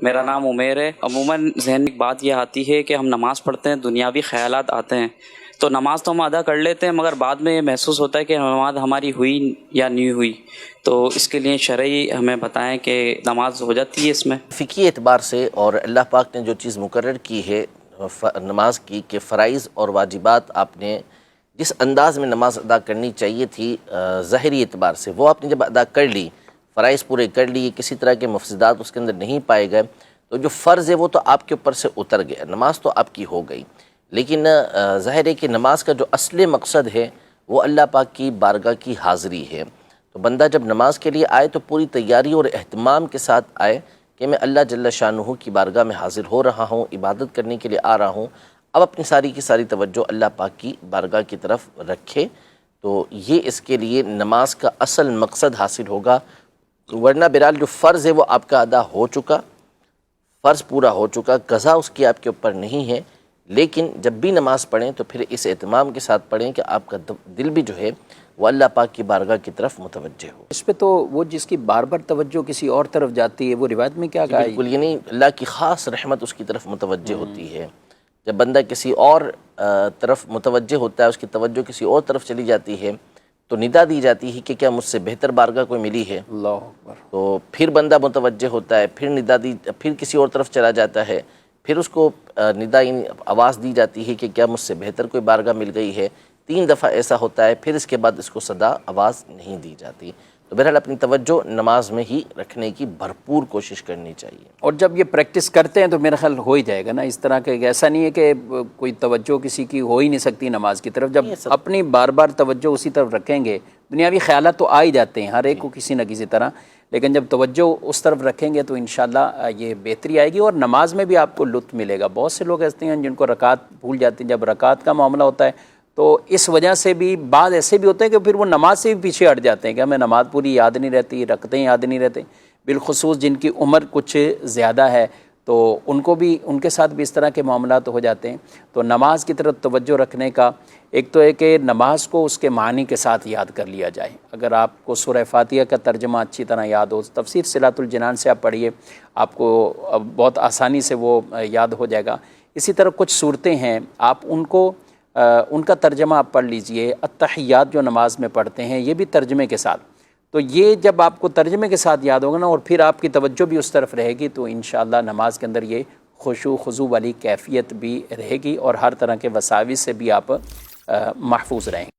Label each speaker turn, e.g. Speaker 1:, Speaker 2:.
Speaker 1: میرا نام عمیر ہے۔ عموماً ذہن میں ایک بات یہ آتی ہے کہ ہم نماز پڑھتے ہیں، دنیاوی خیالات آتے ہیں، تو نماز تو ہم ادا کر لیتے ہیں، مگر بعد میں یہ محسوس ہوتا ہے کہ نماز ہماری ہوئی یا نہیں ہوئی۔ تو اس کے لیے شرعی ہمیں بتائیں کہ نماز ہو جاتی ہے اس میں؟
Speaker 2: فقہی اعتبار سے اور اللہ پاک نے جو چیز مقرر کی ہے نماز کی کہ فرائض اور واجبات آپ نے جس انداز میں نماز ادا کرنی چاہیے تھی ظاہری اعتبار سے، وہ آپ نے جب ادا کر لی، فرائض پورے کر لی، کسی طرح کے مفسدات اس کے اندر نہیں پائے گئے، تو جو فرض ہے وہ تو آپ کے اوپر سے اتر گیا، نماز تو آپ کی ہو گئی۔ لیکن ظاہر ہے کہ نماز کا جو اصل مقصد ہے وہ اللہ پاک کی بارگاہ کی حاضری ہے۔ تو بندہ جب نماز کے لیے آئے تو پوری تیاری اور اہتمام کے ساتھ آئے کہ میں اللہ جل شانہ کی بارگاہ میں حاضر ہو رہا ہوں، عبادت کرنے کے لیے آ رہا ہوں۔ اب اپنی ساری کی ساری توجہ اللہ پاک کی بارگاہ کی طرف رکھے، تو یہ اس کے لیے نماز کا اصل مقصد حاصل ہوگا۔ ورنہ بہرحال جو فرض ہے وہ آپ کا ادا ہو چکا، فرض پورا ہو چکا، قضا اس کی آپ کے اوپر نہیں ہے۔ لیکن جب بھی نماز پڑھیں تو پھر اس اہتمام کے ساتھ پڑھیں کہ آپ کا دل بھی جو ہے وہ اللہ پاک کی بارگاہ کی طرف متوجہ ہو۔
Speaker 3: اس پہ تو وہ جس کی بار بار توجہ کسی اور طرف جاتی ہے، وہ روایت میں کیا کہا ہے؟
Speaker 2: بالکل، یعنی اللہ کی خاص رحمت اس کی طرف متوجہ ہوتی ہے۔ جب بندہ کسی اور طرف متوجہ ہوتا ہے، اس کی توجہ کسی اور طرف چلی جاتی ہے، تو ندا دی جاتی ہے کہ کیا مجھ سے بہتر بارگاہ کوئی ملی ہے؟
Speaker 3: اللہ اکبر۔
Speaker 2: تو پھر بندہ متوجہ ہوتا ہے، پھر ندا دی، پھر کسی اور طرف چلا جاتا ہے، پھر اس کو ندا آواز دی جاتی ہے کہ کیا مجھ سے بہتر کوئی بارگاہ مل گئی ہے۔ 3 دفعہ ایسا ہوتا ہے، پھر اس کے بعد اس کو صدا آواز نہیں دی جاتی۔ تو بہرحال اپنی توجہ نماز میں ہی رکھنے کی بھرپور کوشش کرنی چاہیے۔
Speaker 3: اور جب یہ پریکٹس کرتے ہیں تو میرا خیال ہو ہی جائے گا نا، اس طرح کہ ایسا نہیں ہے کہ کوئی توجہ کسی کی ہو ہی نہیں سکتی نماز کی طرف۔ جب اپنی بار بار توجہ اسی طرف رکھیں گے، دنیاوی خیالات تو آ ہی جاتے ہیں ہر ایک کو کسی نہ کسی طرح، لیکن جب توجہ اس طرف رکھیں گے تو انشاءاللہ یہ بہتری آئے گی، اور نماز میں بھی آپ کو لطف ملے گا۔ بہت سے لوگ ایسے ہیں جن کو رکعت بھول جاتے ہیں، جب رکعت کا معاملہ ہوتا ہے تو اس وجہ سے بھی بعض ایسے بھی ہوتے ہیں کہ پھر وہ نماز سے بھی پیچھے ہٹ جاتے ہیں کہ ہمیں نماز پوری یاد نہیں رہتی، رکعتیں یاد نہیں رہتے، بالخصوص جن کی عمر کچھ زیادہ ہے تو ان کو بھی، ان کے ساتھ بھی اس طرح کے معاملات ہو جاتے ہیں۔ تو نماز کی طرف توجہ رکھنے کا ایک تو ہے کہ نماز کو اس کے معنی کے ساتھ یاد کر لیا جائے۔ اگر آپ کو سورہ فاتحہ کا ترجمہ اچھی طرح یاد ہو، تفسیر صلاۃ الجنان سے آپ پڑھیے، آپ کو بہت آسانی سے وہ یاد ہو جائے گا۔ اسی طرح کچھ صورتیں ہیں، آپ ان کو ان کا ترجمہ آپ پڑھ لیجئے۔ التحیات جو نماز میں پڑھتے ہیں یہ بھی ترجمے کے ساتھ، تو یہ جب آپ کو ترجمے کے ساتھ یاد ہوگا نا، اور پھر آپ کی توجہ بھی اس طرف رہے گی، تو انشاءاللہ نماز کے اندر یہ خشوع خضوع والی کیفیت بھی رہے گی، اور ہر طرح کے وساوس سے بھی آپ محفوظ رہیں گے۔